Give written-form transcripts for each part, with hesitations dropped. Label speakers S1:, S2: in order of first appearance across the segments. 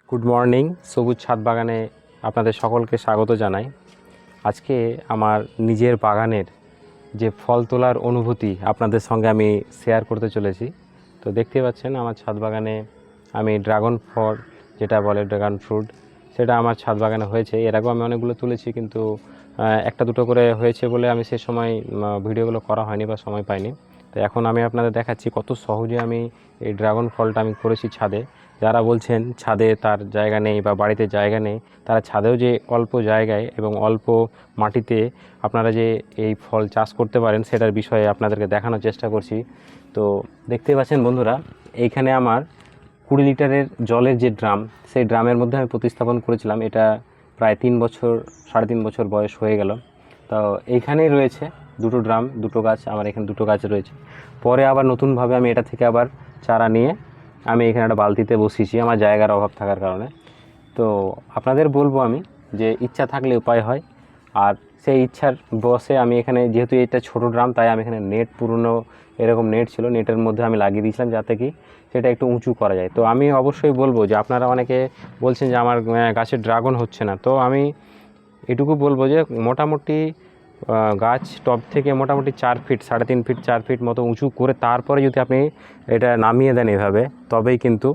S1: Good morning. সবুজ ছাদ বাগানে আপনাদের সকলকে স্বাগত জানাই। আজকে আমার নিজের বাগানের যে ফল তোলার অনুভূতি আপনাদের সঙ্গে আমি শেয়ার করতে চলেছি। তো দেখতে পাচ্ছেন আমার ছাদ বাগানে আমি ড্রাগন ফল, যেটা বলে ড্রাগন ফ্রুট, সেটা আমার ছাদ বাগানে হয়েছে। এর আগেও আমি অনেকগুলো তুলেছি, কিন্তু একটা দুটো করে হয়েছে বলে আমি সে সময় ভিডিওগুলো করা হয়নি বা সময় পাইনি। তো এখন আমি আপনাদের দেখাচ্ছি কত সহজে আমি এই ড্রাগন ফলটা আমি করেছি ছাদে। যারা বলছেন ছাদে তার জায়গা নেই বা বাড়িতে জায়গা নেই, তারা ছাদেও যে অল্প জায়গায় এবং অল্প মাটিতে আপনারা যে এই ফল চাষ করতে পারেন সেটার বিষয়ে আপনাদেরকে দেখানোর চেষ্টা করছি। তো দেখতে পাচ্ছেন বন্ধুরা, এইখানে আমার 20 লিটারের জলের যে ড্রাম, সেই ড্রামের মধ্যে আমি প্রতিস্থাপন করেছিলাম। এটা প্রায় 3 বছর, 3.5 বছর বয়স হয়ে গেল। তো এইখানেই রয়েছে দুটো ড্রাম, দুটো গাছ, আমার এখানে দুটো গাছ রয়েছে। পরে আবার নতুনভাবে আমি এটা থেকে আবার চারা নিয়ে আমি এখানে একটা বালতিতে বসিয়েছি আমার জায়গার অভাব থাকার কারণে। তো আপনাদের বলবো আমি যে ইচ্ছা থাকলে উপায় হয়। আর সেই ইচ্ছার বসে আমি এখানে, যেহেতু এটা ছোটো ড্রাম, তাই আমি এখানে নেট, পুরনো এরকম নেট ছিল, নেটের মধ্যে আমি লাগিয়ে দিয়েছিলাম যাতে কি সেটা একটু উঁচু করা যায়। তো আমি অবশ্যই বলবো যে আপনারা অনেকে বলছেন যে আমার গাছের ড্রাগন হচ্ছে না, তো আমি এটুকু বলবো যে মোটামুটি গাছ টব থেকে মোটামুটি 4 ফিট, 3.5 ফিট, 4 ফিট মতো উঁচু করে তারপরে যদি আপনি এটা নামিয়ে দেন এভাবে, তবেই কিন্তু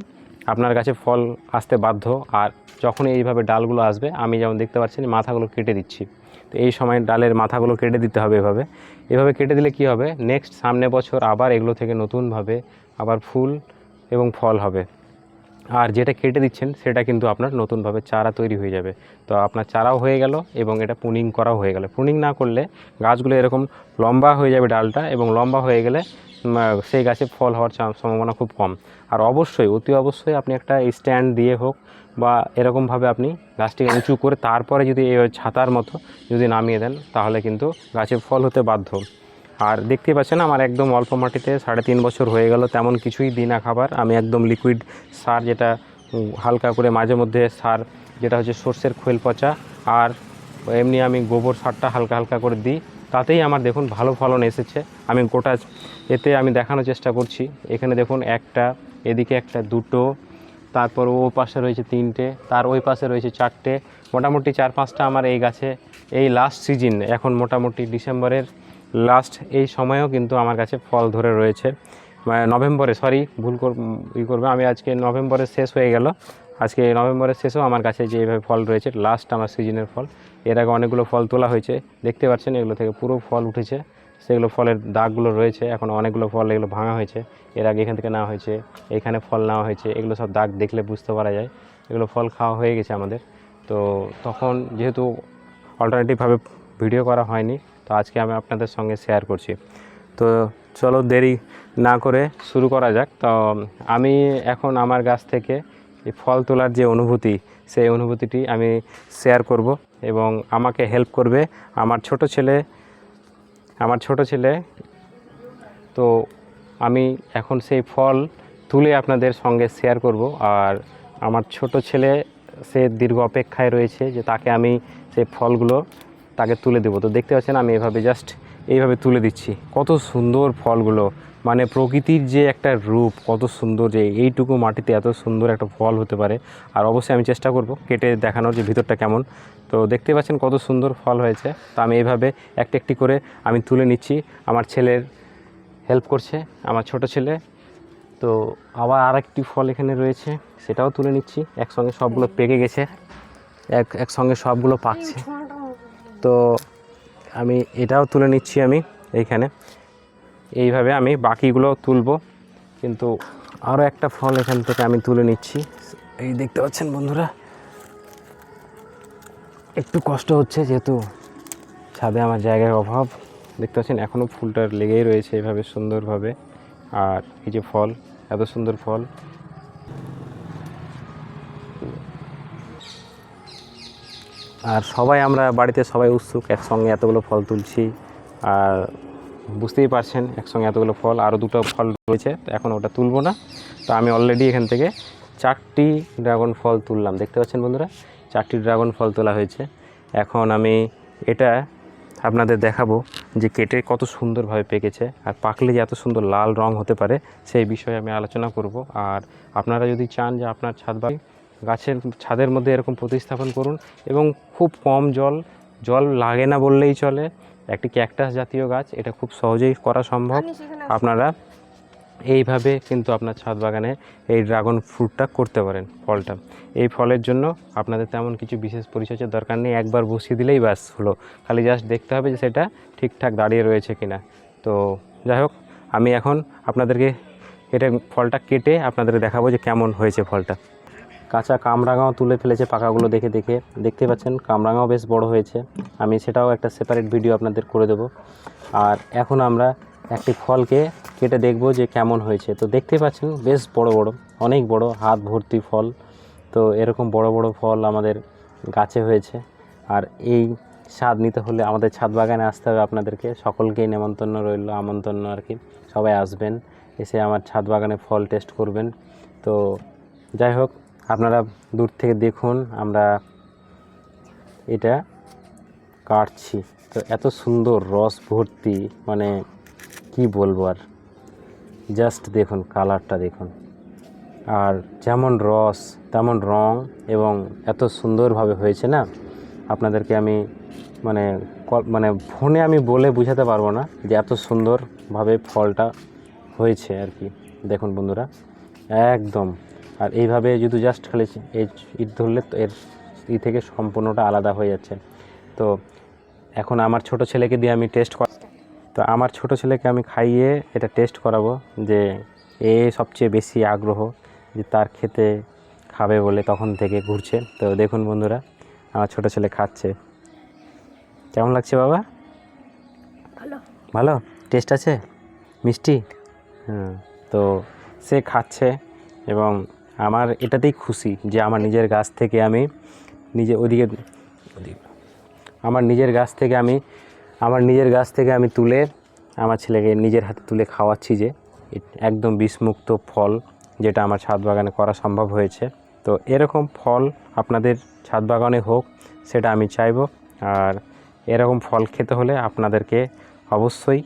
S1: আপনার কাছে ফল আসতে বাধ্য। আর যখন এইভাবে ডালগুলো আসবে, আমি যেমন দেখতে পাচ্ছেন মাথাগুলো কেটে দিচ্ছি, তো এই সময় ডালের মাথাগুলো কেটে দিতে হবে। এভাবে কেটে দিলে কি হবে, নেক্সট সামনে বছর আবার এগুলো থেকে নতুনভাবে আবার ফুল এবং ফল হবে। আর যেটা কেটে দিচ্ছেন সেটা কিন্তু আপনার নতুনভাবে চারা তৈরি হয়ে যাবে। তো আপনার চারাও হয়ে গেল এবং এটা প্রুনিং করাও হয়ে গেল। প্রুনিং না করলে গাছগুলো এরকম লম্বা হয়ে যাবে ডালটা, এবং লম্বা হয়ে গেলে সেই গাছে ফল হওয়ার সম্ভাবনা খুব কম। আর অবশ্যই, অতি অবশ্যই আপনি একটা স্ট্যান্ড দিয়ে হোক বা এরকমভাবে আপনি গাছটিকে উঁচু করে তারপরে যদি এই ছাতার মতো যদি নামিয়ে দেন, তাহলে কিন্তু গাছে ফল হতে বাধ্য। আর দেখতে পাচ্ছেন আমার একদম অল্প মাটিতে 3.5 বছর হয়ে গেল, তেমন কিছুই দিই না খাবার। আমি একদম লিকুইড সার, যেটা হালকা করে মাঝে মধ্যে সার, যেটা হচ্ছে সর্ষের খৈল পচা, আর এমনি আমি গোবর সারটা হালকা হালকা করে দিই, তাতেই আমার দেখুন ভালো ফলন এসেছে। আমি গোটা এতে আমি দেখানোর চেষ্টা করছি। এখানে দেখুন একটা, এদিকে একটা, দুটো, তারপর ও পাশে রয়েছে 3টে, তার ওই পাশে রয়েছে 4টে, মোটামুটি 4-5টা আমার এই গাছে। এই লাস্ট সিজন, এখন মোটামুটি ডিসেম্বরের লাস্ট এই সময়েও কিন্তু আমার কাছে ফল ধরে রয়েছে। নভেম্বরে, সরি ভুল করবে, আমি আজকে নভেম্বরের শেষ হয়ে গেল, আজকে নভেম্বরের শেষেও আমার কাছে যে এইভাবে ফল রয়েছে, লাস্ট আমার সিজনের ফল। এর আগে অনেকগুলো ফল তোলা হয়েছে, দেখতে পাচ্ছেন এগুলো থেকে পুরো ফল উঠেছে, সেগুলো ফলের দাগগুলো রয়েছে। এখন অনেকগুলো ফল এগুলো ভাঙা হয়েছে, এর আগে এখান থেকে নেওয়া হয়েছে, এখানে ফল নেওয়া হয়েছে, এগুলো সব দাগ দেখলে বুঝতে পারা যায় এগুলো ফল খাওয়া হয়ে গেছে আমাদের। তো তখন যেহেতু অল্টারনেটিভভাবে ভিডিও করা হয়নি, তো আজকে আমি আপনাদের সঙ্গে শেয়ার করছি। তো চলো দেরি না করে শুরু করা যাক। তো আমি এখন আমার গাছ থেকে এই ফল তোলার যে অনুভূতি, সেই অনুভূতিটি আমি শেয়ার করব, এবং আমাকে হেল্প করবে আমার ছোট ছেলে। তো আমি এখন সেই ফল তুলে আপনাদের সঙ্গে শেয়ার করব। আর আমার ছোট ছেলে, সে দীর্ঘ অপেক্ষায় রয়েছে যে তাকে আমি সেই ফলগুলো তাকে তুলে দেবো। তো দেখতে পাচ্ছেন আমি এইভাবে তুলে দিচ্ছি। কত সুন্দর ফলগুলো, মানে প্রকৃতির যে একটা রূপ, কত সুন্দর যে এইটুকু মাটিতে এত সুন্দর একটা ফল হতে পারে। আর অবশ্যই আমি চেষ্টা করব কেটে দেখানোর যে ভিতরটা কেমন। তো দেখতে পাচ্ছেন কত সুন্দর ফল হয়েছে। তো আমি এইভাবে একটি একটি করে আমি তুলে নিচ্ছি। আমার ছেলের হেল্প করছে, আমার ছোট ছেলে। তো আবার আরেকটি ফল এখানে রয়েছে, সেটাও তুলে নিচ্ছি। একসঙ্গে সবগুলো পেকে গেছে, একসঙ্গে সবগুলো পাকছে। তো আমি এটাও তুলে নিচ্ছি আমি এইখানে। এইভাবে আমি বাকিগুলো তুলবো, কিন্তু আরও একটা ফল এখান থেকে আমি তুলে নিচ্ছি। এই দেখতে পাচ্ছেন বন্ধুরা, একটু কষ্ট হচ্ছে যেহেতু ছাদে আমার জায়গার অভাব। দেখতে পাচ্ছেন এখনও ফুলটা লেগেই রয়েছে এভাবে সুন্দরভাবে। আর এই যে ফল, এত সুন্দর ফল। আর সবাই, আমরা বাড়িতে সবাই উৎসুক, একসঙ্গে এতগুলো ফল তুলছি। আর বুঝতেই পারছেন একসঙ্গে এতগুলো ফল, আরও দুটো ফল রয়েছে, তো এখন ওটা তুলবো না। তো আমি অলরেডি এখান থেকে 4টি ড্রাগন ফল তুললাম। দেখতে পাচ্ছেন বন্ধুরা, 4টি ড্রাগন ফল তোলা হয়েছে। এখন আমি এটা আপনাদের দেখাবো যে কেটে কত সুন্দরভাবে পেকেছে, আর পাকলে যে এত সুন্দর লাল রং হতে পারে সেই বিষয়ে আমি আলোচনা করব। আর আপনারা যদি চান যে আপনার ছাদ বাগানে গাছের ছাদের মধ্যে এরকম প্রতিস্থাপন করুন এবং খুব কম জল লাগে না বললেই চলে। একটি ক্যাকটাস জাতীয় গাছ, এটা খুব সহজেই করা সম্ভব। আপনারা এইভাবে কিন্তু আপনার ছাদ বাগানে এই ড্রাগন ফ্রুটটা করতে পারেন, ফলটা। এই ফলের জন্য আপনাদের তেমন কিছু বিশেষ পরিচর্যার দরকার নেই, একবার বসিয়ে দিলেই ব্যাস হলো। খালি জাস্ট দেখতে হবে যে সেটা ঠিকঠাক দাঁড়িয়ে রয়েছে কিনা। তো যাই হোক, আমি এখন আপনাদেরকে এটা ফলটা কেটে আপনাদের দেখাবো যে কেমন হয়েছে ফলটা। কাঁচা কামরাঙাও তুলে ফেলেছে পাকাগুলো দেখতে পাচ্ছেন, কামরাঙাও বেশ বড় হয়েছে। আমি সেটাও একটা সেপারেট ভিডিও আপনাদের করে দেব। আর এখন আমরা একটি ফলকে কেটে দেখব যে কেমন হয়েছে। তো দেখতে পাচ্ছেন বেশ বড় অনেক বড়, হাত ভর্তি ফল। তো এরকম বড় ফল আমাদের গাছে হয়েছে। আর এই স্বাদ নিতে হলে আমাদের ছাদ বাগানে আসতে হবে আপনাদেরকে। সকলকেই নেমন্তন্ন রইল, আমন্ত্রণ আর কি। সবাই আসবেন, এসে আমার ছাদ বাগানে ফল টেস্ট করবেন। তো যাই হোক, আপনারা দূর থেকে দেখুন আমরা এটা কাটছি। তো এত সুন্দর রস ভর্তি, মানে কি বলবো আর, জাস্ট দেখুন কালারটা দেখুন, আর যেমন রস তেমন রং, এবং এত সুন্দরভাবে হয়েছে না, আপনাদেরকে আমি মানে ফোনে আমি বলে বোঝাতে পারবো না যে এত সুন্দরভাবে ফলটা হয়েছে আর কি। দেখুন বন্ধুরা, একদম। আর এইভাবে যদি জাস্ট খালি এই ইট ধরলে তো এর থেকে সম্পূর্ণটা আলাদা হয়ে যাচ্ছে। তো এখন আমার ছোট ছেলেকে দিয়ে আমি আমার ছোট ছেলেকে আমি খাইয়ে এটা টেস্ট করাবো, যে সবচেয়ে বেশি আগ্রহ যে তার খেতে খাবে বলে তখন থেকে ঘুরছে। তো দেখুন বন্ধুরা, আমার ছোট ছেলে খাচ্ছে। কেমন লাগছে বাবা? ভালো টেস্ট আছে, মিষ্টি। তো সে খাচ্ছে, এবং আমার এটাতেই খুশি যে আমার নিজের গাছ থেকে আমি আমার নিজের গাছ থেকে আমি তুলে আমার ছেলেকে নিজের হাতে তুলে খাওয়াচ্ছি, যে একদম বিষমুক্ত ফল, যেটা আমার ছাদ বাগানে করা সম্ভব হয়েছে। তো এরকম ফল আপনাদের ছাদ বাগানে হোক, সেটা আমি চাইবো। আর এরকম ফল খেতে হলে আপনাদেরকে অবশ্যই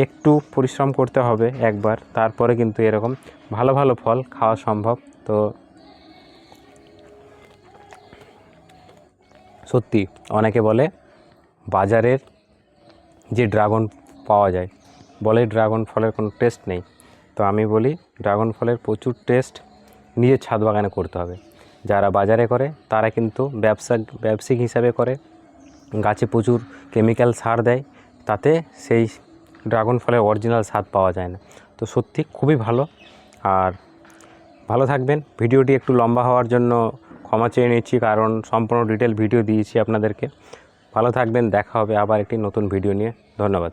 S1: একটু পরিশ্রম করতে হবে একবার, তারপরে কিন্তু এরকম ভালো ফল খাওয়া সম্ভব। তো সত্যি অনেকে বলে বাজারের যে ড্রাগন পাওয়া যায়, বলে ড্রাগন ফলের কোনো টেস্ট নেই। তো আমি বলি ড্রাগন ফলের প্রচুর টেস্ট নিজের ছাদ বাগানে করতে হবে। যারা বাজারে করে তারা কিন্তু ব্যবসায়িক হিসাবে করে, গাছে প্রচুর কেমিক্যাল সার দেয়, তাতে সেই ড্রাগন ফলের অরিজিনাল স্বাদ পাওয়া যায় না। তো সত্যি খুবই ভালো। আর ভালো থাকবেন। ভিডিওটি একটু লম্বা হওয়ার জন্য ক্ষমা চেয়ে নিচ্ছি, কারণ সম্পূর্ণ ডিটেল ভিডিও দিয়েছি আপনাদেরকে। ভালো থাকবেন, দেখা হবে আবার একটি নতুন ভিডিও নিয়ে। ধন্যবাদ।